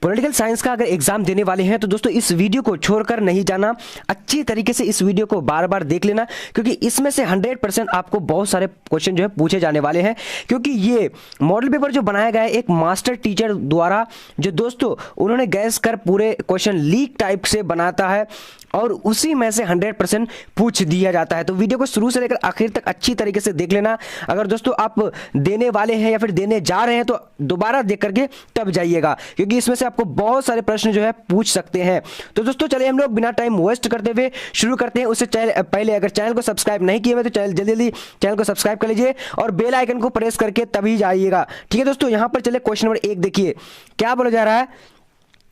Political science का अगर exam देने वाले हैं तो दोस्तों इस वीडियो को छोड़कर नहीं जाना, अच्छी तरीके से इस वीडियो को बार बार देख लेना, क्योंकि इसमें से 100% आपको बहुत सारे क्वेश्चन जो है पूछे जाने वाले हैं। क्योंकि ये मॉडल पेपर जो बनाया गया है एक मास्टर टीचर द्वारा, जो दोस्तों उन्होंने गैस कर पूरे क्वेश्चन लीक टाइप से बनाता है और उसी में से 100% पूछ दिया जाता है। तो वीडियो को शुरू से लेकर आखिर तक अच्छी तरीके से देख लेना। अगर दोस्तों आप देने वाले हैं या फिर देने जा रहे हैं तो दोबारा देख करके तब जाइएगा, क्योंकि इसमें से आपको बहुत सारे प्रश्न जो है पूछ सकते हैं। तो दोस्तों चलिए हम लोग बिना टाइम वेस्ट करते हुए शुरू करते हैं। उससे पहले अगर चैनल को सब्सक्राइब नहीं किए हुए तो जल्दी जल्दी चैनल को सब्सक्राइब कर लीजिए और बेल आइकन को प्रेस करके तभी जाइएगा। ठीक है दोस्तों, यहां पर चले क्वेश्चन नंबर 1 देखिए क्या बोला जा रहा है।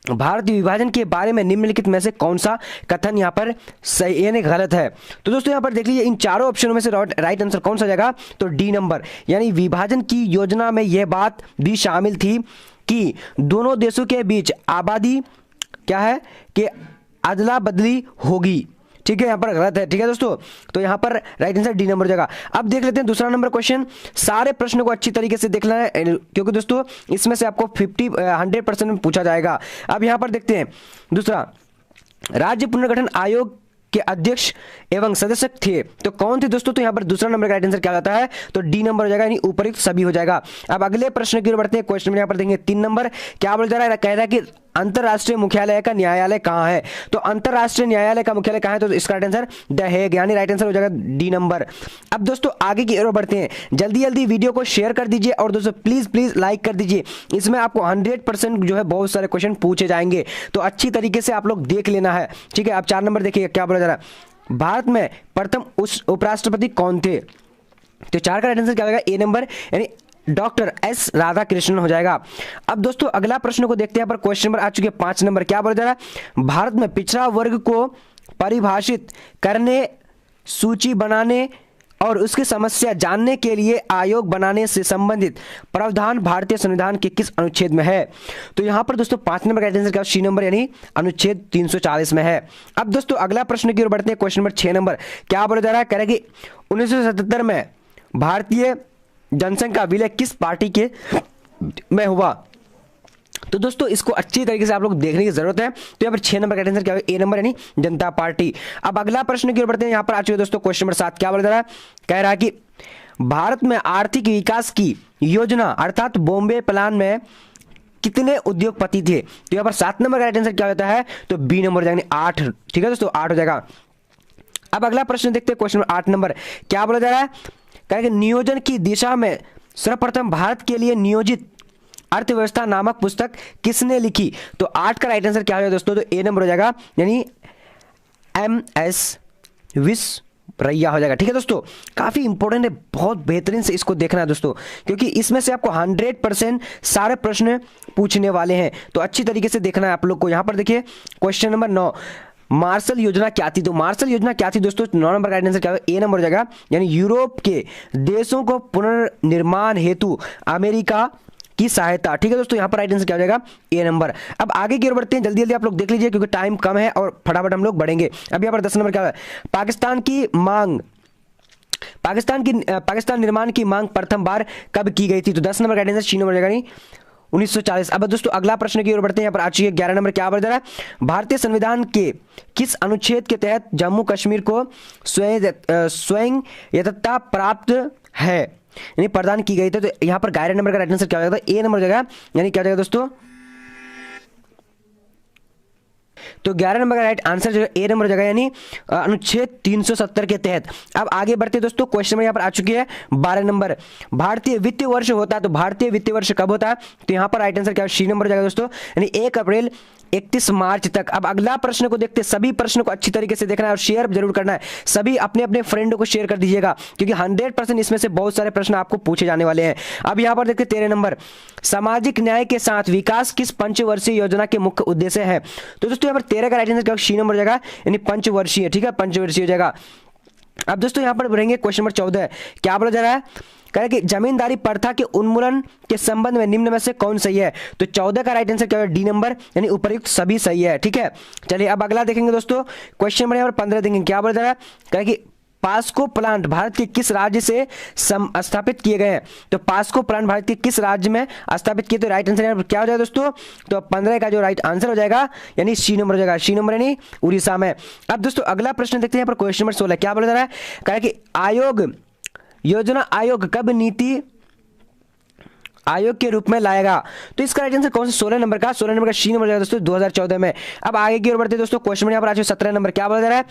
भारतीय विभाजन के बारे में निम्नलिखित में से कौन सा कथन यहाँ पर सही यानी गलत है। तो दोस्तों यहाँ पर देख लीजिए इन चारों ऑप्शनों में से राइट आंसर कौन सा जाएगा, तो डी नंबर, यानी विभाजन की योजना में यह बात भी शामिल थी कि दोनों देशों के बीच आबादी क्या है कि अदला बदली होगी। ठीक है, यहाँ पर गलत है। ठीक है दोस्तों, तो यहाँ पर राइट आंसर डी नंबर जाएगा। अब देख लेते हैं दूसरा नंबर क्वेश्चन। सारे प्रश्नों को अच्छी तरीके से देखना है, क्योंकि दोस्तों इसमें से आपको 100% में पूछा जाएगा। अब यहाँ पर देखते हैं दूसरा, राज्य पुनर्गठन आयोग के अध्यक्ष एवं सदस्य थे तो कौन थे दोस्तों। तो यहाँ पर दूसरा नंबर का राइट आंसर क्या आता है, तो डी नंबर हो जाएगा, यानी उपयुक्त सभी हो जाएगा। अब अगले प्रश्न की ओर बढ़ते हैं। क्वेश्चन में यहाँ पर देखेंगे 3 नंबर क्या बोला जा रहा है, कह रहा है कि अंतरराष्ट्रीय मुख्यालय का न्यायालय कहाँ है। तो अंतरराष्ट्रीय न्यायालय का मुख्यालय कहाँ है, तो इसका राइट आंसर द हेग, यानी राइट आंसर हो जाएगा डी नंबर। अब दोस्तों आगे की ओर बढ़ते हैं, जल्दी जल्दी वीडियो को शेयर कर दीजिए और दोस्तों प्लीज लाइक कर दीजिए। इसमें आपको 100% जो है बहुत सारे क्वेश्चन पूछे जाएंगे, तो अच्छी तरीके से आप लोग देख लेना है। ठीक है, अब 4 नंबर देखिए क्या बोला जा रहा है, भारत में प्रथम उपराष्ट्रपति कौन थे। तो 4 का राइट आंसर क्या होगा, ए नंबर, यानी डॉक्टर एस राधाकृष्णन हो जाएगा। अब दोस्तों अगला प्रश्न को देखते हैं। पर क्वेश्चन नंबर आ चुके हैं 5 नंबर, क्या बोला जा रहा है, भारत में पिछड़ा वर्ग को परिभाषित करने, सूची बनाने और उसकी समस्या जानने के लिए आयोग बनाने से संबंधित प्रावधान भारतीय संविधान के किस अनुच्छेद में है। तो यहां पर दोस्तों 5 नंबर का राइट आंसर क्या, सी नंबर, यानी अनुच्छेद 340 में है। अब दोस्तों अगला प्रश्न की ओर बढ़ते हैं। क्वेश्चन नंबर 6 नंबर क्या बोला जा रहा है, कह रहा है कि 1977 में भारतीय जनसंघ विलय किस पार्टी के में हुआ। तो दोस्तों इसको अच्छी तरीके से आप लोग देखने की जरूरत है। तो यहाँ पर 6 नंबर का आंसर क्या है, ए नंबर, यानी जनता पार्टी। अब अगला प्रश्न की ओर बढ़ते हैं। यहाँ पर आ चुके दोस्तों क्वेश्चन नंबर 7 क्या बोला जा रहा है, कह रहा है कि भारत में आर्थिक विकास की योजना अर्थात बॉम्बे प्लान में कितने उद्योगपति थे। तो यहाँ पर 7 नंबर का आंसर क्या होता है, तो बी नंबर, यानी 8। ठीक है दोस्तों, 8 हो जाएगा। अब अगला प्रश्न देखते हैं। क्वेश्चन नंबर 8 नंबर क्या बोला जा रहा है, कह रहा है कि नियोजन की दिशा में सर्वप्रथम भारत के लिए नियोजित अर्थव्यवस्था नामक पुस्तक किसने लिखी। तो 8 का राइट आंसर क्या होगा दोस्तों, तो ए नंबर हो जाएगा, यानी MS विश्वरैया हो जाएगा। ठीक है दोस्तों, काफी इंपॉर्टेंट है, बहुत बेहतरीन से इसको देखना है दोस्तों, क्योंकि इसमें से आपको 100% सारे प्रश्न पूछने वाले हैं, तो अच्छी तरीके से देखना है आप लोग को। यहां पर देखिए क्वेश्चन नंबर 9, मार्शल योजना क्या थी। तो मार्शल योजना क्या थी दोस्तों, 9 नंबर का आंसर क्या होगा, ए नंबर हो जाएगा, यानी यूरोप के देशों को पुनर्निर्माण हेतु अमेरिका की सहायता। ठीक है दोस्तों, यहां पर राइट आंसर क्या हो जाएगा, ए नंबर। अब आगे की ओर बढ़ते हैं, जल्दी जल्दी आप लोग देख लीजिए क्योंकि टाइम कम है और फटाफट हम लोग बढ़ेंगे। अब यहां पर 10 नंबर क्या है, पाकिस्तान निर्माण की मांग प्रथम बार कब की गई थी। तो 10 नंबर का आंसर सी नंबर हो जाएगा, 1940। अब दोस्तों अगला प्रश्न की ओर बढ़ते हैं। यहाँ पर आ चुकी है 11 नंबर, क्या बोला जा रहा है, भारतीय संविधान के किस अनुच्छेद के तहत जम्मू कश्मीर को स्वयंत्तता प्राप्त है, यानी प्रदान की गई थी। तो यहाँ पर 11 नंबर का राइट आंसर क्या हो जाएगा, ए नंबर हो जाएगा, यानी क्या हो जाएगा दोस्तों, तो 11 नंबर का राइट आंसर जो है ए नंबर हो जाएगा, यानी अनुच्छेद 370 के तहत। अब आगे बढ़ते दोस्तों, क्वेश्चन में यहाँ पर आ चुकी है 12 नंबर, भारतीय वित्तीय वर्ष होता है, तो भारतीय वित्तीय वर्ष कब होता है। तो यहाँ पर राइट आंसर क्या है, सी नंबर हो जाएगा दोस्तों, यानी 1 अप्रैल 31 मार्च तक। अब अगला प्रश्न को देखते हैं, सभी प्रश्नों को अच्छी तरीके से देखना है और शेयर जरूर करना है, सभी अपने अपने फ्रेंड को शेयर कर दीजिएगा, क्योंकि 100% इसमें से बहुत सारे प्रश्न आपको पूछे जाने वाले हैं। अब यहाँ पर देखते हैं 13 नंबर, सामाजिक न्याय के साथ विकास किस पंचवर्षीय योजना के मुख्य उद्देश्य है। तो दोस्तों यहाँ पर 13 का राइट आंसर सी नंबर हो जाएगा, यानी पंचवर्षीय। ठीक है, पंचवर्षीय हो जाएगा। अब दोस्तों यहाँ पर बढ़ेंगे, क्वेश्चन नंबर 14 क्या बोला जा रहा है, कह रहा है कि जमींदारी प्रथा के उन्मूलन के संबंध में निम्न में से कौन सही है। तो 14 का राइट आंसर क्या है, डी नंबर, यानी उपयुक्त सभी सही है। ठीक है, चलिए अब अगला देखेंगे दोस्तों, क्वेश्चन नंबर 15 देखेंगे, क्या बोला जा रहा है, कह रहा है कि पास्को प्लांट भारत के किस राज्य से स्थापित किए गए हैं? तो पास्को प्लांट भारत के किस राज्य में स्थापित किए? तो राइट आंसर यहाँ पर क्या हो जाएगा दोस्तों? तो 15 का जो राइट आंसर हो जाएगा यानी सी नंबर हो जाएगा, सी नंबर यानी उड़ीसा में। अब दोस्तों अगला प्रश्न देखते हैं यहाँ पर क्वेश्चन नंबर 16 क्या बोला जा रहा है? कहा कि योजना आयोग कब नीति आयोग के रूप में लाएगा? तो इसका राइट आंसर कौन सा? 16 नंबर का, 16 नंबर का सी नंबर जाएगा दोस्तों 2014 में। अब आगे की ओर बढ़ते हैं दोस्तों, क्वेश्चन में यहाँ पर आज 17 नंबर क्या बोला जा रहा है?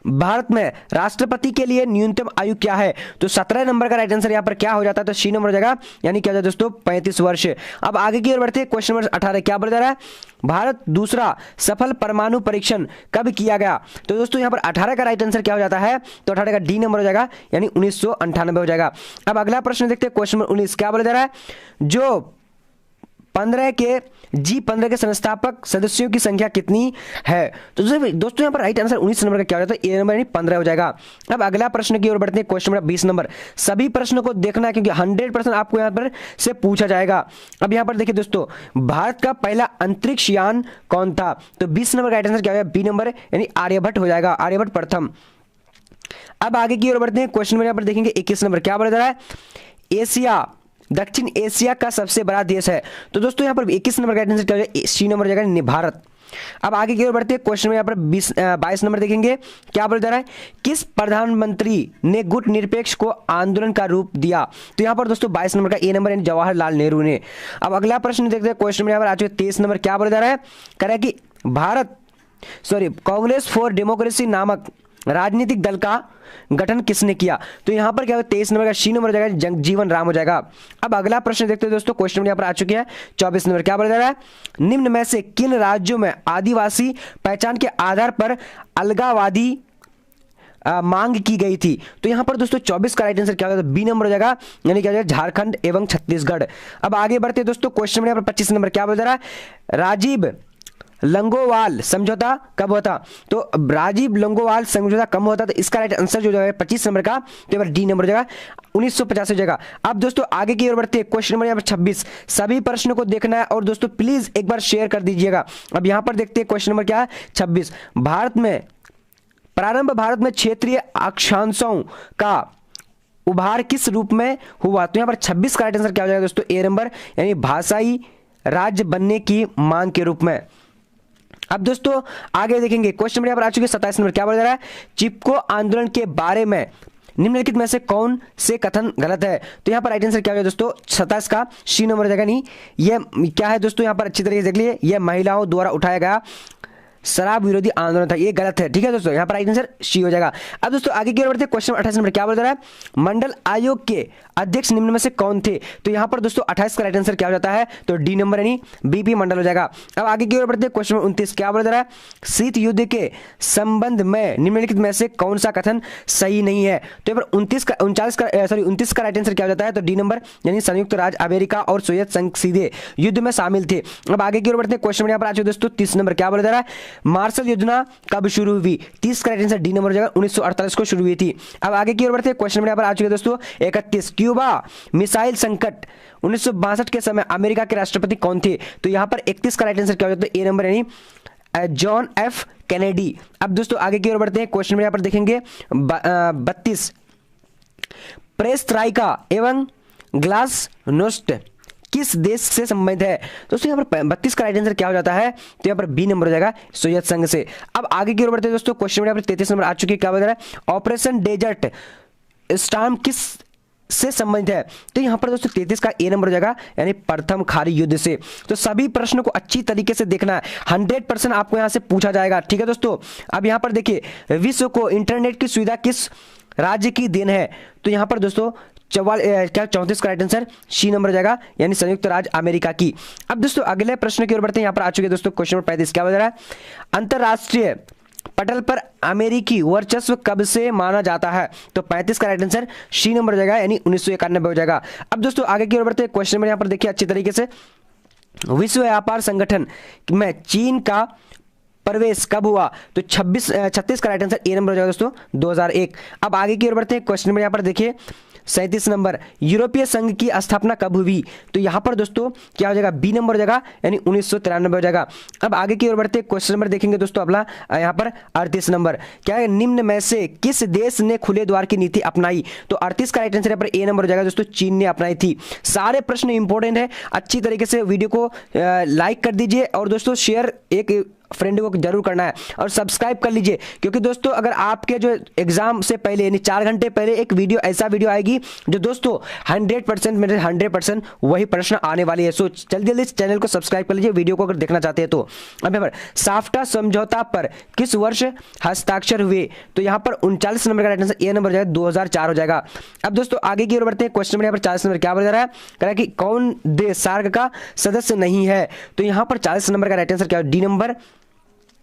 भारत में राष्ट्रपति के लिए न्यूनतम आयु क्या है? तो 17 नंबर का राइट आंसर यहाँ पर क्या हो जाता है? तो सी नंबर हो जाएगा यानी क्या हो जाएगा दोस्तों 35 वर्ष। अब आगे की ओर बढ़ते हैं, क्वेश्चन नंबर 18 क्या बोला जा रहा है? भारत दूसरा सफल परमाणु परीक्षण कब किया गया? तो दोस्तों यहाँ पर 18 का राइट आंसर क्या हो जाता है? तो 18 का डी नंबर हो जाएगा यानी 1998 हो जाएगा। अब अगला प्रश्न देखते हैं, क्वेश्चन नंबर 19 क्या बोला जा रहा है? जो 15 के संस्थापक सदस्यों की संख्या कितनी है? तो दोस्तों यहाँ पर राइट आंसर 19 नंबर का क्या हो जाता है? ए नंबर यानी 15 हो जाएगा। अब अगला प्रश्न की ओर बढ़ते हैं, क्वेश्चन नंबर 20 नंबर। सभी प्रश्नों को देखना है क्योंकि 100% आपको यहाँ पर से पूछा जाएगा। अब यहाँ पर देखिए दोस्तों, भारत का पहला अंतरिक्ष यान कौन था? तो 20 नंबर का राइट आंसर क्या हो जाएगा? बी नंबर यानी आर्यभट्ट हो जाएगा, आर्यभट्ट प्रथम। अब आगे की ओर बढ़ते हैं, क्वेश्चन नंबर यहाँ पर देखेंगे 21 नंबर क्या बोला जा रहा है? एशिया दक्षिण एशिया का सबसे बड़ा देश है। तो दोस्तों यहाँ पर 21 नंबर का आंसर क्या हो जाएगा? सी नंबर हो जाएगा भारत। अब आगे की ओर बढ़ते हैं, क्वेश्चन में यहाँ पर 22 नंबर देखेंगे क्या बोला जा रहा है? किस प्रधानमंत्री ने गुट निरपेक्ष को आंदोलन का रूप दिया? तो यहाँ पर दोस्तों 22 नंबर का ए नंबर यानी जवाहरलाल नेहरू ने। अब अगला प्रश्न देखते हैं, क्वेश्चन में यहाँ पर आ चुके 23 नंबर क्या बोला जा रहा है? कह रहा है कि कांग्रेस फॉर डेमोक्रेसी नामक राजनीतिक दल का गठन किसने किया? तो यहां पर क्या होगा? 23 नंबर का सी नंबर हो जाएगा, जगजीवन राम हो जाएगा। अब अगला प्रश्न देखते हैं दोस्तों, क्वेश्चन नंबर यहां पर आ चुके हैं 24 नंबर क्या बोला जा रहा है? निम्न में से किन राज्यों में आदिवासी पहचान के आधार पर अलगावादी मांग की गई थी? तो यहां पर दोस्तों 24 का राइट आंसर क्या होगा? बी नंबर हो जाएगा यानी क्या हो जाएगा? झारखंड एवं छत्तीसगढ़। अब आगे बढ़ते हैं दोस्तों, क्वेश्चन नंबर यहां पर 25 नंबर क्या बोला जा रहा है? राजीव लंगोवाल समझौता कब हुआ था? तो राजीव लंगोवाल समझौता कब हुआ था? तो इसका राइट आंसर जो है 25 नंबर का, तो डी नंबर हो जाएगा 1950 हो जाएगा। अब दोस्तों आगे की ओर बढ़ते हैं, क्वेश्चन नंबर यहाँ पर 26। सभी प्रश्नों को देखना है और दोस्तों प्लीज एक बार शेयर कर दीजिएगा। अब यहाँ पर देखते हैं क्वेश्चन नंबर क्या है? 26। भारत में क्षेत्रीय अक्षांशों का उभार किस रूप में हुआ? तो यहाँ पर 26 का राइट आंसर क्या हो जाएगा दोस्तों? ए नंबर यानी भाषाई राज्य बनने की मांग के रूप में। अब दोस्तों आगे देखेंगे, क्वेश्चन नंबर यहाँ पर आ चुके 27 नंबर क्या बोला जा रहा है? चिपको आंदोलन के बारे में निम्नलिखित में से कौन से कथन गलत है? तो यहाँ पर राइट आंसर क्या हो जाएगा दोस्तों? 27 का सी नंबर जाएगा। नहीं, ये क्या है दोस्तों? यहाँ पर अच्छी तरीके से देख लिए, यह महिलाओं द्वारा उठाया गया शराब विरोधी आंदोलन था, ये गलत है। ठीक है दोस्तों, यहाँ पर राइट आंसर सी हो जाएगा। अब दोस्तों आगे की ओर बढ़ते हैं, क्वेश्चन 28 नंबर क्या बोल रहा है? मंडल आयोग के अध्यक्ष निम्न में से कौन थे? तो यहाँ पर दोस्तों 28 का राइट आंसर क्या हो जाता है? तो डी नंबर यानी बीपी मंडल हो जाएगा। अब आगे की ओर बढ़ते हैं, क्वेश्चन 29 क्या बोल रहा है? शीत युद्ध के संबंध में निम्नलिखित में से कौन सा कथन सही नहीं है? तो यहाँ पर 29 का राइट आंसर क्या हो जाता है? तो डी नंबर यानी संयुक्त राज्य अमेरिका और सोवियत संघ सीधे युद्ध में शामिल थे। अब आगे की ओर बढ़ते हैं, क्वेश्चन यहाँ पर आ चुके दोस्तों 30 नंबर क्या बोला जा रहा है? मार्शल योजना कब शुरू हुई? 30 का राइट आंसर डी नंबर हो जाएगा, 1948 को शुरू हुई थी। अब आगे की ओर बढ़ते हैं, क्वेश्चन नंबर यहाँ पर आ चुके दोस्तों 31। क्यूबा मिसाइल संकट 1962 के समय अमेरिका के राष्ट्रपति कौन थे? तो यहां पर 31 का राइट आंसर क्या हो जाता है? ए नंबर यानी जॉन एफ कैनेडी। अब दोस्तों आगे की ओर बढ़ते हैं, क्वेश्चन नंबर यहाँ पर देखेंगे 32। प्रेस त्राइका एवं ग्लास नोस्ट किस देश से संबंधित है? दोस्तों यहाँ पर 32 का राइट आंसर क्या हो जाता है? तो यहाँ पर बी नंबर हो जाएगा, सोवियत संघ से। अब आगे की ओर बढ़ते हैं दोस्तों, क्वेश्चन यहाँ पर 33 नंबर आ चुकी है, क्या बता रहा है? ऑपरेशन डेजर्ट स्टॉर्म किस से संबंधित है? तो यहाँ पर दोस्तों 33 का ए नंबर हो जाएगा यानी प्रथम खाड़ी युद्ध से। तो सभी प्रश्नों को अच्छी तरीके से देखना है, 100% आपको यहाँ से पूछा जाएगा। ठीक है दोस्तों, अब यहाँ पर देखिए, विश्व को इंटरनेट की सुविधा किस राज्य की देन है? तो यहाँ पर दोस्तों 34 का राइट आंसर सी नंबर हो जाएगा यानी संयुक्त राज्य अमेरिका की। अब दोस्तों अगले प्रश्न की ओर बढ़ते हैं, यहाँ पर आ चुके दोस्तों क्वेश्चन नंबर 35 क्या बता रहा है? अंतरराष्ट्रीय पटल पर अमेरिकी वर्चस्व कब से माना जाता है? तो 35 का राइट आंसर सी नंबर हो जाएगा यानी 1991 हो जाएगा। अब दोस्तों आगे की ओर बढ़ते हैं, क्वेश्चन नंबर यहाँ पर देखिए अच्छी तरीके से, विश्व व्यापार संगठन में चीन का प्रवेश कब हुआ? तो 36 का राइट आंसर ए नंबर हो जाएगा दोस्तों 2001। अब आगे की ओर बढ़ते हैं, क्वेश्चन नंबर यहाँ पर देखिए 37 नंबर, यूरोपीय संघ की स्थापना कब हुई? तो यहाँ पर दोस्तों क्या हो जाएगा, बी नंबर हो जाएगा, यानी 1993 हो जाएगा। अब आगे की ओर बढ़ते क्वेश्चन नंबर देखेंगे दोस्तों अगला यहाँ पर 38 नंबर, क्या है, निम्न में से किस देश ने खुले द्वार की नीति अपनाई? तो 38 का राइट आंसर यहाँ पर ए नंबर हो जाएगा दोस्तों, चीन ने अपनाई थी। सारे प्रश्न इंपॉर्टेंट है, अच्छी तरीके से वीडियो को लाइक कर दीजिए और दोस्तों शेयर एक फ्रेंड को जरूर करना है और सब्सक्राइब कर लीजिए, क्योंकि दोस्तों अगर आपके जो एग्जाम से पहले यानी 4 घंटे पहले एक वीडियो ऐसा वीडियो आएगी जो दोस्तों 100% मेरे 100% वही प्रश्न आने वाली है। सो जल्दी जल्दी इस चैनल को सब्सक्राइब कर लीजिए वीडियो को अगर देखना चाहते हैं तो। अब यहाँ पर साफ्टा समझौता पर किस वर्ष हस्ताक्षर हुए? तो यहाँ पर 39 नंबर का राइट आंसर ए नंबर हो जाएगा, 2004 हो जाएगा। अब दोस्तों आगे की ओर बढ़ते हैं, क्वेश्चन नंबर यहाँ पर 40 नंबर क्या बोला जा रहा है, कह रहा है कि कौन देश सार्क का सदस्य नहीं है? तो यहाँ पर 40 नंबर का राइट आंसर क्या है, डी नंबर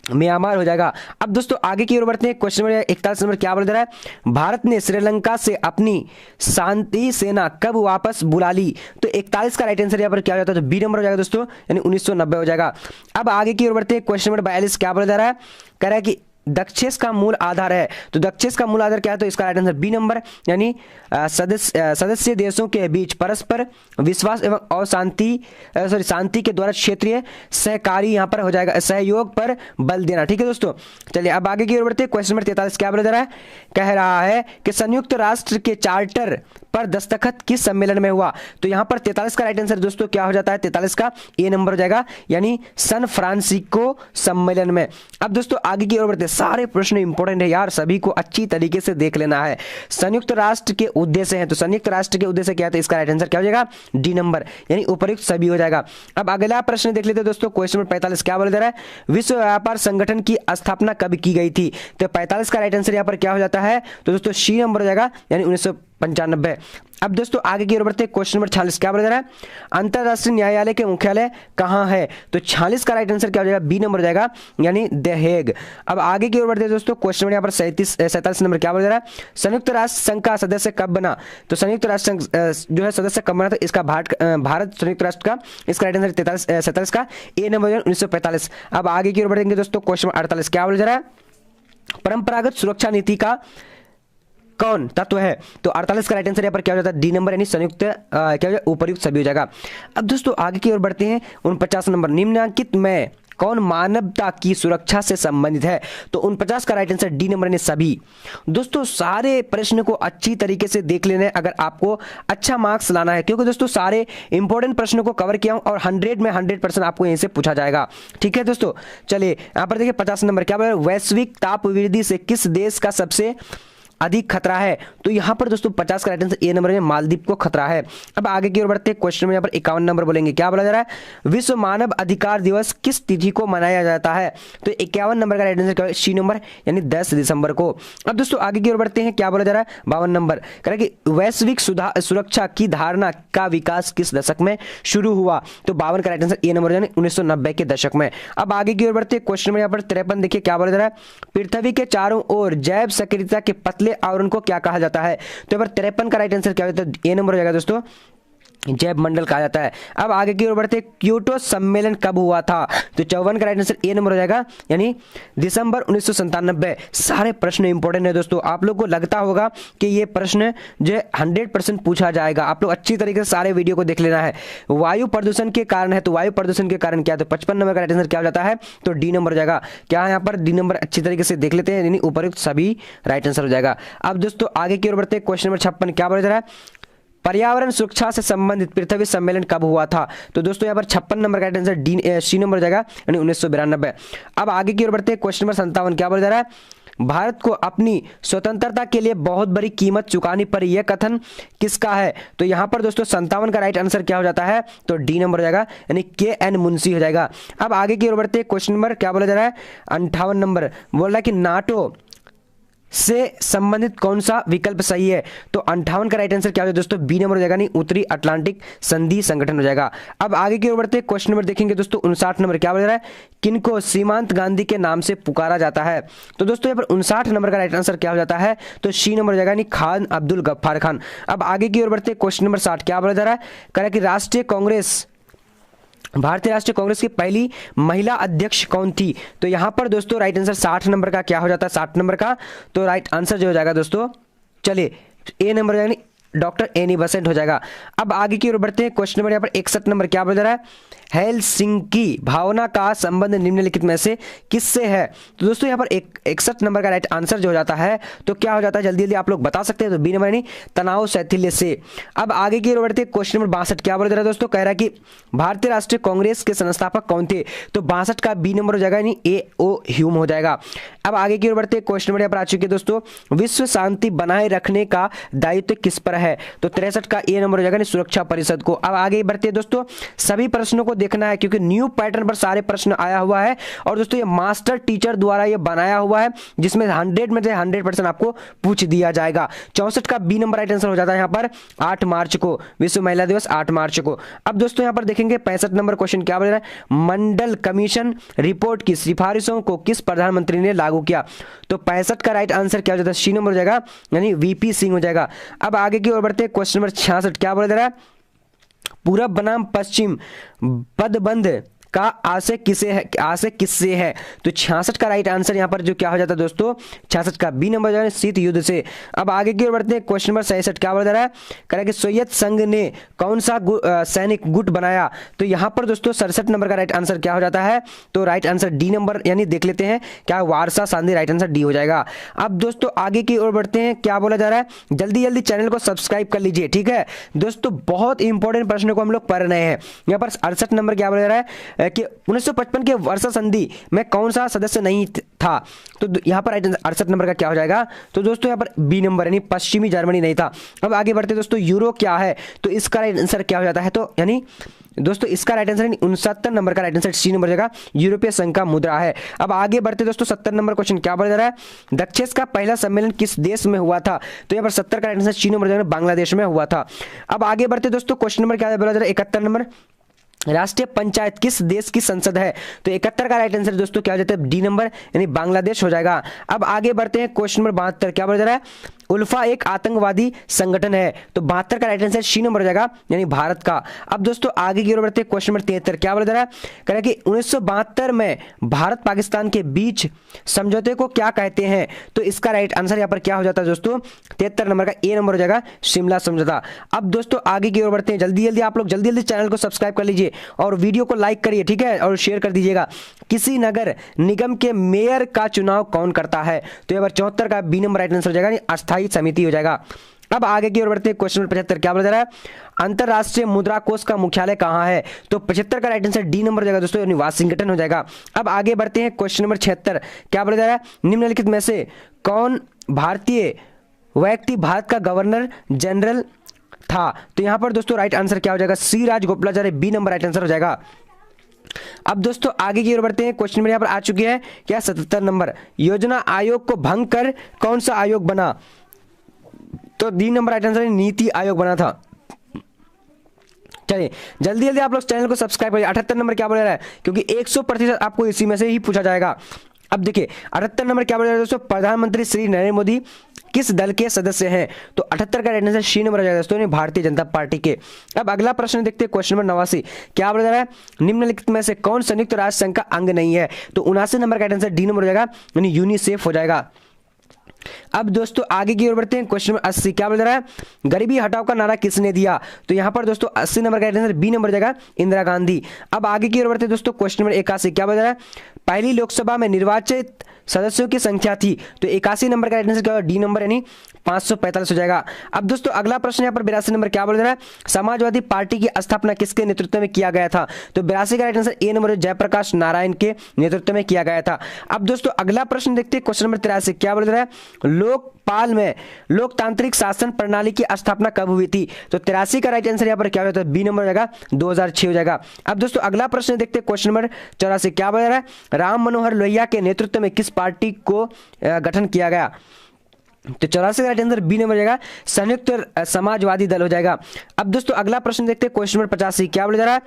म्यांमार हो जाएगा। अब दोस्तों आगे की ओर बढ़ते हैं, क्वेश्चन नंबर 41 नंबर क्या बोल रहा है, भारत ने श्रीलंका से अपनी शांति सेना कब वापस बुला ली? तो 41 का राइट आंसर यहाँ पर क्या हो जाता है, तो बी नंबर हो जाएगा दोस्तों, यानी 1990 हो जाएगा। अब आगे की ओर बढ़ते हैं, क्वेश्चन नंबर 42 क्या बोला जा रहा है, कह रहा है कि दक्षेस का मूल आधार है। तो दक्षेस का मूल आधार क्या है, तो इसका राइट आंसर बी नंबर, यानी सदस्य देशों के बीच परस्पर विश्वास एवं शांति के द्वारा क्षेत्रीय सहकारी यहाँ पर हो जाएगा, सहयोग पर बल देना। ठीक है दोस्तों, चलिए अब आगे की ओर बढ़ते हैं, क्वेश्चन नंबर 43 क्या बोला जा रहा है, कह रहा है कि संयुक्त राष्ट्र के चार्टर पर दस्तखत किस सम्मेलन में हुआ? तो यहाँ पर 43 का राइट आंसर दोस्तों क्या हो जाता है, 43 का ए नंबर हो जाएगा, यानी सन फ्रांसिस्को सम्मेलन में। अब दोस्तों आगे की ओर बढ़ते, सारे प्रश्न इंपॉर्टेंट है यार, सभी को अच्छी तरीके से देख लेना है। संयुक्त राष्ट्र के उद्देश्य है, तो संयुक्त राष्ट्र के उद्देश्य क्या है, तो इसका राइट आंसर क्या हो जाएगा, डी नंबर, यानी उपयुक्त सभी हो जाएगा। अब अगला प्रश्न देख लेते हैं दोस्तों, क्वेश्चन नंबर 45 क्या बोला जा रहा है, विश्व व्यापार संगठन की स्थापना कब की गई थी? तो 45 का राइट आंसर यहाँ पर क्या हो जाता है, तो दोस्तों सी नंबर हो जाएगा, यानी 1995। अब दोस्तों आगे की ओर बढ़ते हैं, क्वेश्चन नंबर 46 क्या बोला जा रहा है, अंतरराष्ट्रीय न्यायालय के मुख्यालय कहाँ है? तो 46 का राइट आंसर क्या हो जाएगा, बी नंबर हो जाएगा, यानी द हेग। अब आगे की ओर बढ़ते हैं दोस्तों, क्वेश्चन नंबर यहाँ पर 47 नंबर क्या बोला जा रहा है, संयुक्त राष्ट्र संघ का सदस्य कब बना? तो संयुक्त राष्ट्र संघ जो है सदस्य कब बना, तो इसका भारत संयुक्त राष्ट्र का, इसका राइट आंसर 47 का ए नंबर 1945। अब आगे की ओर बढ़ेंगे दोस्तों, क्वेश्चन 48 क्या बोला जा रहा है, परंपरागत सुरक्षा नीति का कौन तत्व है? तो 48 का राइट आंसर यहाँ पर क्या हो जाता है, डी नंबर, यानी संयुक्त क्या हो जाएगा, उपयुक्त सभी हो जाएगा। अब दोस्तों आगे की ओर बढ़ते हैं, 49 नंबर, निम्नलिखित में कौन मानवता की सुरक्षा से संबंधित है? तो 49 का राइट आंसर डी नंबर, ने सभी। दोस्तों सारे प्रश्न को अच्छी तरीके से देख लेना है अगर आपको अच्छा मार्क्स लाना है, क्योंकि दोस्तों सारे इंपॉर्टेंट प्रश्नों को कवर किया हूं और 100 में 100% आपको यहीं से पूछा जाएगा। ठीक है दोस्तों, चलिए यहाँ पर देखिए 50 नंबर क्या बोल रहा है, वैश्विक ताप वृद्धि से किस देश का सबसे अधिक खतरा है? तो यहाँ पर दोस्तों 50 का राइट आंसर ए नंबर में मालदीव को खतरा है। अब आगे की ओर बढ़ते हैं, क्वेश्चन में यहाँ पर 51 नंबर बोलेंगे, क्या बोला जा रहा है, विश्व मानव अधिकार दिवस किस तिथि को मनाया जाता है? तो 51 नंबर का राइट आंसर क्या है, सी नंबर, यानी 10 दिसंबर को। अब दोस्तों आगे की ओर बढ़ते हैं, क्या बोला जा रहा है, 52 नंबर कह रहा है कि वैश्विक सुरक्षा की धारणा का विकास किस दशक में शुरू हुआ? तो 52 का राइट आंसर ए नंबर, यानी 1990 के दशक में। अब आगे की ओर बढ़ते हैं, क्वेश्चन में यहाँ पर 53 देखिए क्या बोला जा रहा है, पृथ्वी के चारों ओर जैव सक्रियता के पतले आवरण को क्या कहा जाता है? तो यहाँ पर 53 का राइट आंसर क्या होता है, ए नंबर हो जाएगा दोस्तों, जैव मंडल कहा जाता है। अब आगे की ओर बढ़ते, क्योटो सम्मेलन कब हुआ था? तो 54 का राइट आंसर ए नंबर हो जाएगा, यानी दिसंबर 1997। सारे प्रश्न इंपॉर्टेंट है दोस्तों, आप लोग को लगता होगा कि ये प्रश्न जो 100% पूछा जाएगा, आप लोग अच्छी तरीके से सारे वीडियो को देख लेना है। वायु प्रदूषण के कारण है, तो वायु प्रदूषण के कारण क्या है, तो 55 नंबर का राइट आंसर क्या हो जाता है, तो डी नंबर हो जाएगा। क्या है यहाँ पर, डी नंबर अच्छी तरीके से देख लेते हैं, यानी उपयुक्त सभी राइट आंसर हो जाएगा। अब दोस्तों आगे की ओर बढ़ते, क्वेश्चन नंबर 56 क्या बोला जा रहा है, पर्यावरण सुरक्षा से संबंधित पृथ्वी सम्मेलन कब हुआ था? तो दोस्तों यहाँ पर 56 नंबर का आंसर डी सी नंबर हो जाएगा, यानी 1992। अब आगे की ओर बढ़ते हैं, क्वेश्चन नंबर 57 क्या बोला जा रहा है, भारत को अपनी स्वतंत्रता के लिए बहुत बड़ी कीमत चुकानी पड़ी, यह कथन किसका है? तो यहाँ पर दोस्तों 57 का राइट आंसर क्या हो जाता है, तो डी नंबर हो जाएगा, यानी के एन मुंशी हो जाएगा। अब आगे की ओर बढ़ते हैं, क्वेश्चन नंबर क्या बोला जा रहा है, 58 नंबर बोल रहा है कि नाटो से संबंधित कौन सा विकल्प सही है? तो 58 का राइट आंसर क्या हो जाएगा दोस्तों, बी नंबर हो जाएगा, नहीं उत्तरी अटलांटिक संधि संगठन हो जाएगा। अब आगे की ओर बढ़ते, क्वेश्चन नंबर देखेंगे दोस्तों 59 नंबर क्या बोल रहा है, किनको सीमांत गांधी के नाम से पुकारा जाता है? तो दोस्तों यहाँ पर 59 नंबर का राइट आंसर क्या हो जाता है, तो सी नंबर हो जाएगा, नहीं खान अब्दुल गफ्फार खान। अब आगे की ओर बढ़ते, क्वेश्चन नंबर 60 क्या बोला जा रहा है, कह रहा है कि भारतीय राष्ट्रीय कांग्रेस की पहली महिला अध्यक्ष कौन थी? तो यहां पर दोस्तों राइट आंसर 60 नंबर का क्या हो जाता है, 60 नंबर का, तो राइट आंसर जो हो जाएगा दोस्तों, चलिए ए नंबर यानी डॉक्टर एनी बेसेंट हो जाएगा। अब आगे की ओर बढ़ते हैं। क्वेश्चन नंबर यहाँ पर 61 नंबर क्या बोल रहा है, हेलसिंकी भावना का संबंध निम्नलिखित में से किससे है। तो दोस्तों यहाँ पर 61 नंबर का राइट आंसर जो हो जाता है तो क्या हो जाता है, जल्दी जल्दी आप लोग बता सकते हैं, तो बी नंबर यानी तनाव शैथिल्य से। अब आगे की ओर बढ़ते हैं। क्वेश्चन नंबर 62 क्या बोल रहा है दोस्तों, कह रहा है कि भारतीय राष्ट्रीय कांग्रेस के संस्थापक कौन थे। तो 62 का बी नंबर हो जाएगा यानी ए ओ ह्यूम हो जाएगा। अब आगे की ओर बढ़ते हैं। क्वेश्चन नंबर यहाँ पर आ चुके हैं दोस्तों, विश्व शांति बनाए रखने का दायित्व किस पर है। तो 63 का ए नंबर हो जाएगा सुरक्षा परिषद को। अब आगे बढ़ते हैं दोस्तों, सभी प्रश्नों को देखना है क्योंकि न्यू पैटर्न पर सारे प्रश्न आया हुआ है और दोस्तों ये मास्टर टीचर द्वारा ये बनाया हुआ है जिसमें 100 में से 100% आपको पूछ दिया जाएगा। 64 का बी नंबर राइट आंसर हो जाता है यहाँ पर 8 मार्च को, विश्व महिला दिवस 8 मार्च को। अब दोस्तों यहाँ पर देखेंगे 65 नंबर क्वेश्चन क्या बोल रहा है, मंडल कमीशन रिपोर्ट की सिफारिशों को किस प्रधानमंत्री ने लागू किया। तो 65 का राइट आंसर क्या हो जाता है, सी नंबर हो जाएगा यानी वीपी सिंह हो जाएगा। अब आगे की ओर बढ़ते हैं। क्वेश्चन नंबर 66 क्या बोल रहा है, पूरब बनाम पश्चिम पदबंध का आशय किससे है। तो 66 का राइट आंसर यहां पर जो क्या हो जाता है दोस्तों, 66 का बी नंबर जो है शीत युद्ध से। अब आगे की ओर बढ़ते हैं। क्वेश्चन नंबर 66 क्या बोल रहा है, कह रहा है कि सोवियत संघ ने कौन सा सैनिक गुट बनाया। तो यहां पर दोस्तों 67 नंबर का राइट आंसर क्या हो जाता है, तो राइट आंसर डी नंबर यानी देख लेते हैं क्या, वारसा संधि, राइट आंसर डी हो जाएगा। अब दोस्तों आगे की ओर बढ़ते हैं। क्या बोला जा रहा है, जल्दी जल्दी चैनल को सब्सक्राइब कर लीजिए, ठीक है दोस्तों, बहुत इंपॉर्टेंट प्रश्न को हम लोग पढ़ रहे हैं। यहाँ पर 68 नंबर क्या बोला जा रहा है कि 1955 के वर्षा संधि में कौन सा सदस्य नहीं था। तो यहां पर 68 नंबर का क्या हो जाएगा, तो दोस्तों यहां पर बी नंबर यानी पश्चिमी जर्मनी नहीं था। अब आगे बढ़ते दोस्तों, यूरो क्या है। तो इसका राइट आंसर क्या हो जाता है, तो यानी दोस्तों इसका राइट आंसर 69 नंबर का राइट आंसर सी नंबर जाएगा, यूरोपीय संघ का मुद्रा है। अब आगे बढ़ते दोस्तों 70 नंबर क्वेश्चन क्या बोला जा रहा है, दक्षेस का पहला सम्मेलन किस देश में हुआ था। तो यहाँ पर 70 का राइट आंसर सी नंबर जाएगा, बांग्लादेश में हुआ था। अब आगे बढ़ते दोस्तों, क्वेश्चन नंबर क्या बोला जा रहा है, 71 नंबर, राष्ट्रीय पंचायत किस देश की संसद है। तो 71 का राइट आंसर दोस्तों क्या हो जाता है, डी नंबर यानी बांग्लादेश हो जाएगा। अब आगे बढ़ते हैं। क्वेश्चन नंबर 72 क्या बोला जा रहा है, उल्फा एक आतंकवादी संगठन है। तो 72 का राइट आंसर सी नंबर हो जाएगा यानी भारत का। अब दोस्तों आगे की ओर बढ़ते हैं। क्वेश्चन नंबर 73 क्या बोला जा रहा है, कह रहा है कि 1972 में भारत पाकिस्तान के बीच समझौते को क्या कहते हैं। तो इसका राइट आंसर यहाँ पर क्या हो जाता है दोस्तों, 73 नंबर का ए नंबर हो जाएगा, शिमला समझौता। अब दोस्तों आगे की ओर बढ़ते हैं। जल्दी जल्दी आप लोग जल्दी जल्दी चैनल को सब्सक्राइब कर लीजिए और वीडियो को लाइक करिए, ठीक है, और शेयर कर दीजिएगा। किसी नगर निगम के मेयर का चुनाव कौन करता है। तो यहाँ पर 74 का बी नंबर राइट आंसर हो जाएगा, अस्थायी समिति हो जाएगा। अब आगे की ओर बढ़ते हैं। क्वेश्चन नंबर 75 क्या बोला जा रहा है, अंतरराष्ट्रीय मुद्रा कोष का मुख्यालय कहां है। तो 75 का राइट आंसर डी नंबर हो जाएगा दोस्तों, यानी वाशिंगटन हो जाएगा। अब आगे बढ़ते हैं। क्वेश्चन नंबर 76 क्या बोला जा रहा है, निम्नलिखित में से कौन भारतीय व्यक्ति भारत का गवर्नर जनरल था। तो यहां पर दोस्तों राइट आंसर क्या हो जाएगा, C Rajagopalachari, B number right answer हो जाएगा। अब दोस्तों आगे की ओर बढ़ते हैं। क्वेश्चन नंबर यहां पर आ चुकी है क्या, 77 नंबर, योजना आयोग को भंग कर कौन सा आयोग बना। तो D number right answer NITI Aayog बना था। चलिए जल्दी जल्दी आप लोग चैनल को सब्सक्राइब करिए। 78 नंबर क्या बोल रहा है, क्योंकि 100% आपको इसी में से ही पूछा जाएगा। अब देखिए 78 नंबर क्या बोल रहा है दोस्तों, प्रधानमंत्री श्री नरेंद्र मोदी किस दल के सदस्य हैं। तो 78 का राइट आंसर सी नंबर हो जाएगा दोस्तों, भारतीय जनता पार्टी के। अब अगला प्रश्न देखते हैं। क्वेश्चन नंबर 89 क्या बोला जा रहा है, निम्नलिखित में से कौन संयुक्त राष्ट्र संघ का अंग नहीं है। तो 79 नंबर का राइट आंसर डी नंबर हो जाएगा, यानी यूनिसेफ हो जाएगा। अब दोस्तों आगे की ओर बढ़ते हैं। क्वेश्चन नंबर 80 क्या बोल रहा है, गरीबी हटाओ का नारा किसने दिया। तो यहां पर दोस्तों 80 नंबर का आंसर बी नंबर जाएगा, इंदिरा गांधी। अब आगे की ओर बढ़ते हैं दोस्तों। क्वेश्चन नंबर 81 क्या बोल रहा है, पहली लोकसभा में निर्वाचित सदस्यों की संख्या थी। तो 81 नंबर का आंसर क्या होगा, डी नंबर यानी 545 हो जाएगा। अब दोस्तों अगला प्रश्न यहाँ पर 82 नंबर क्या बोल रहा है, समाजवादी पार्टी की स्थापना किसके नेतृत्व में किया गया था। तो 82 का right answer A number Jayaprakash Narayan के नेतृत्व में किया गया था। अब दोस्तों अगला प्रश्न देखते हैं। क्वेश्चन नंबर 83 क्या बोल रहा है, लोकपाल में लोकतांत्रिक शासन प्रणाली की स्थापना कब हुई थी। तो 83 का राइट आंसर यहाँ पर क्या होता है, बी नंबर हो जाएगा, 2006 हो जाएगा। अब दोस्तों अगला प्रश्न देखते हैं। क्वेश्चन नंबर 84 क्या बोल रहा है, राम मनोहर लोहिया के नेतृत्व में किस पार्टी को गठन किया गया। तो 84 का राइट आंसर बी नंबर जाएगा, संयुक्त समाजवादी दल हो जाएगा। अब दोस्तों अगला प्रश्न देखते हैं। क्वेश्चन नंबर 85 क्या बोला जा रहा है,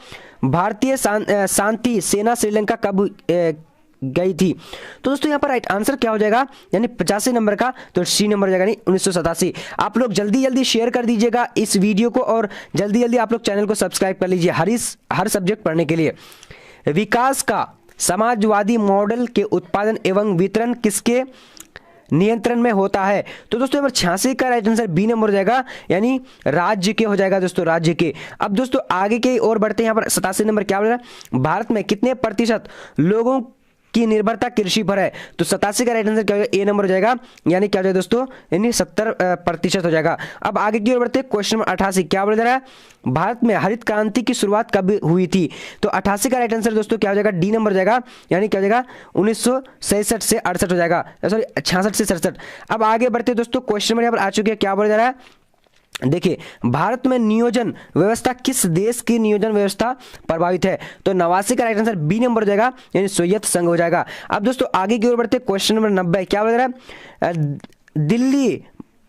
भारतीय शांति सेना श्रीलंका कब गई थी। तो दोस्तों यहाँ पर राइट आंसर क्या हो जाएगा, यानी 85 नंबर का, तो सी नंबर हो जाएगा, यानी 1987। आप लोग जल्दी जल्दी शेयर कर दीजिएगा इस वीडियो को और जल्दी जल्दी आप लोग चैनल को सब्सक्राइब कर लीजिए हर सब्जेक्ट पढ़ने के लिए। विकास का समाजवादी मॉडल के उत्पादन एवं वितरण किसके नियंत्रण में होता है? तो दोस्तों यहाँ पर 86 का राइट आंसर बी नंबर हो जाएगा, यानी राज्य के हो जाएगा दोस्तों, राज्य के। अब दोस्तों आगे के और बढ़ते हैं, यहाँ पर 87 नंबर क्या बोल रहा है, भारत में कितने प्रतिशत लोगों की निर्भरता कृषि पर है? तो 87 का राइट आंसर क्या हो जाएगा, ए नंबर हो जाएगा, यानी क्या हो जाएगा दोस्तों, यानी 70% हो जाएगा। अब आगे की ओर बढ़ते हैं, क्वेश्चन नंबर 88 क्या बोल रहा है, भारत में हरित क्रांति की शुरुआत कब हुई थी? तो 88 का राइट आंसर दोस्तों क्या हो जाएगा, डी नंबर हो जाएगा, यानी क्या हो जाएगा 1966 से 68 हो जाएगा, सॉरी 66 से 67। अब आगे बढ़ते हैं दोस्तों, क्वेश्चन नंबर यहाँ पर आ चुके हैं, क्या बोला जा रहा है, देखिए भारत में नियोजन व्यवस्था किस देश की नियोजन व्यवस्था प्रभावित है? तो 89 का राइट आंसर बी नंबर हो जाएगा, यानी सोवियत संघ हो जाएगा। अब दोस्तों आगे की ओर बढ़ते क्वेश्चन नंबर 90 क्या बोल रहा है, दिल्ली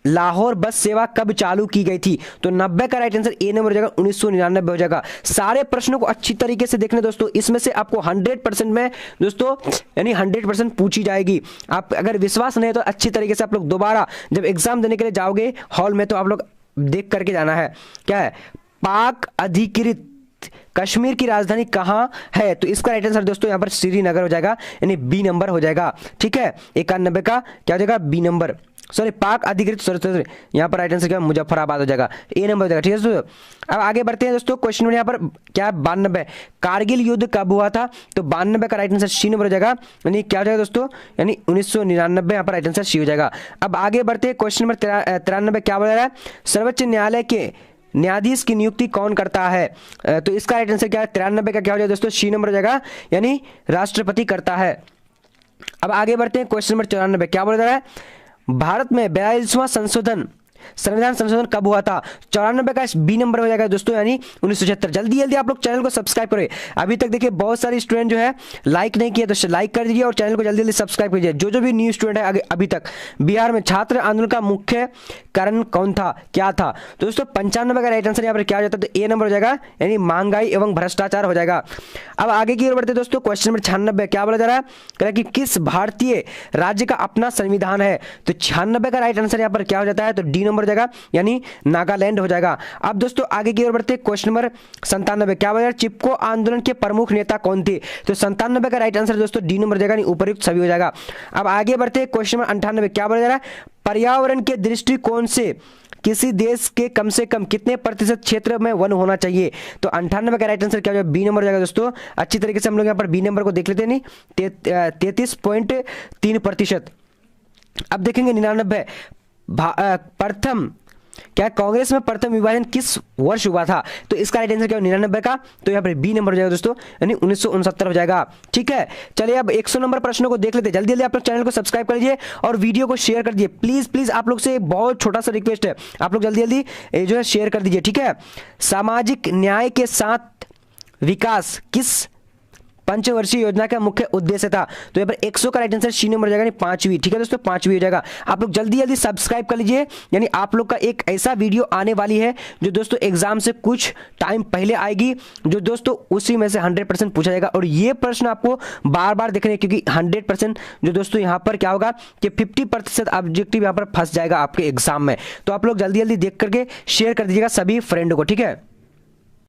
लाहौर बस सेवा कब चालू की गई थी? तो 90 का राइट आंसर ए नंबर हो जाएगा, 1999 हो जाएगा। सारे प्रश्नों को अच्छी तरीके से देखने दोस्तों, इसमें से आपको 100% में दोस्तों यानी 100% पूछी जाएगी। आप अगर विश्वास नहीं है तो अच्छी तरीके से आप लोग दोबारा जब एग्जाम देने के लिए जाओगे हॉल में तो आप लोग देख करके जाना है। क्या है, पाक अधिकृत कश्मीर की राजधानी कहां है? तो इसका राइट आंसर दोस्तों यहां पर श्रीनगर हो जाएगा, यानी बी नंबर हो जाएगा। ठीक है, 91 का क्या हो जाएगा, बी नंबर, सॉरी पाक अधिकृत, सॉरी यहाँ पर राइट आंसर क्या मुजफ्फराबाद हो जाएगा, ए नंबर हो जाएगा। ठीक है दोस्तों, अब आगे बढ़ते हैं दोस्तों, क्वेश्चन नंबर यहाँ पर क्या है, 92 कारगिल युद्ध कब हुआ था? तो 92 का राइट आंसर सी नंबर हो जाएगा, यानी क्या हो जाएगा दोस्तों, यानी 1999, यहाँ पर राइट आंसर सी हो जाएगा। अब आगे बढ़ते हैं, क्वेश्चन नंबर 93 क्या बोला रहा है, सर्वोच्च न्यायालय के न्यायाधीश की नियुक्ति कौन करता है? तो इसका राइट आंसर क्या है, 93 का क्या हो जाएगा दोस्तों, सी नंबर हो जाएगा, यानी राष्ट्रपति करता है। अब आगे बढ़ते हैं, क्वेश्चन नंबर 94 क्या बोला जा रहा है, भारत में 42वां संविधान संशोधन कब हुआ था? 94 का बी नंबर हो जाएगा दोस्तों, यानी 1976। जल्दी जल्दी आप लोग चैनल को सब्सक्राइब करें। अभी तक देखिए बहुत सारे स्टूडेंट जो है लाइक नहीं किए, तो लाइक कर दीजिए और चैनल को जल्दी जल्दी सब्सक्राइब कीजिए। जो भी न्यू स्टूडेंट है अभी तक, बिहार में छात्र आंदोलन का मुख्य कारण कौन था, क्या था? तो दोस्तों 95 का राइट आंसर यहाँ पर क्या हो जाता है, तो ए नंबर हो जाएगा, यानी महंगाई एवं भ्रष्टाचार हो जाएगा। अब आगे की ओर बढ़ते दोस्तों, क्वेश्चन नंबर 96 क्या बोला जा रहा है, कह रहा है कि किस भारतीय राज्य का अपना संविधान है? तो 96 का राइट आंसर यहाँ पर क्या हो जाता है, तो डी नंबर हो जाएगा, यानी नागालैंड हो जाएगा। अब दोस्तों आगे की ओर बढ़ते क्वेश्चन नंबर 97 क्या बोला, चिपको आंदोलन के प्रमुख नेता कौन थे? तो 97 का राइट आंसर दोस्तों डी नंबर हो जाएगा, उपयुक्त सभी हो जाएगा। अब आगे बढ़ते क्वेश्चन नंबर 98 क्या बोला जा रहा है, पर्यावरण के दृष्टिकोण से किसी देश के कम से कम कितने प्रतिशत क्षेत्र में वन होना चाहिए? तो 98 का राइट आंसर क्या हो जाएगा, बी नंबर हो जाएगा दोस्तों। अच्छी तरीके से हम लोग यहाँ पर बी नंबर को देख लेते हैं, नहीं 33.3%। अब देखेंगे 99 प्रथम क्या कांग्रेस में प्रथम विभाजन किस वर्ष हुआ था? तो इसका राइट आंसर क्या है, 99 का, तो यहाँ पर बी नंबर हो जाएगा दोस्तों, यानी 1969 हो जाएगा। ठीक है, चलिए अब 100 नंबर प्रश्नों को देख लेते हैं। जल्दी जल्दी आप लोग चैनल को सब्सक्राइब कर लीजिए और वीडियो को शेयर कर दीजिए। प्लीज प्लीज आप लोग से बहुत छोटा सा रिक्वेस्ट है, आप लोग जल्दी जल्दी जो है शेयर कर दीजिए। ठीक है, सामाजिक न्याय के साथ विकास किस पंचवर्षीय योजना का मुख्य उद्देश्य था? तो यहाँ पर 100 का राइट आंसर सी नंबर हो जाएगा, यानी 5वीं। ठीक है दोस्तों, 5वीं हो जाएगा। आप लोग जल्दी जल्दी सब्सक्राइब कर लीजिए, यानी आप लोग का एक ऐसा वीडियो आने वाली है जो दोस्तों एग्जाम से कुछ टाइम पहले आएगी, जो दोस्तों उसी में से 100% पूछा जाएगा। और ये प्रश्न आपको बार बार देखने, क्योंकि 100% जो दोस्तों यहाँ पर क्या होगा कि 50% ऑब्जेक्टिव यहाँ पर फंस जाएगा आपके एग्जाम में। तो आप लोग जल्दी जल्दी देख करके शेयर कर दीजिएगा सभी फ्रेंड को। ठीक है।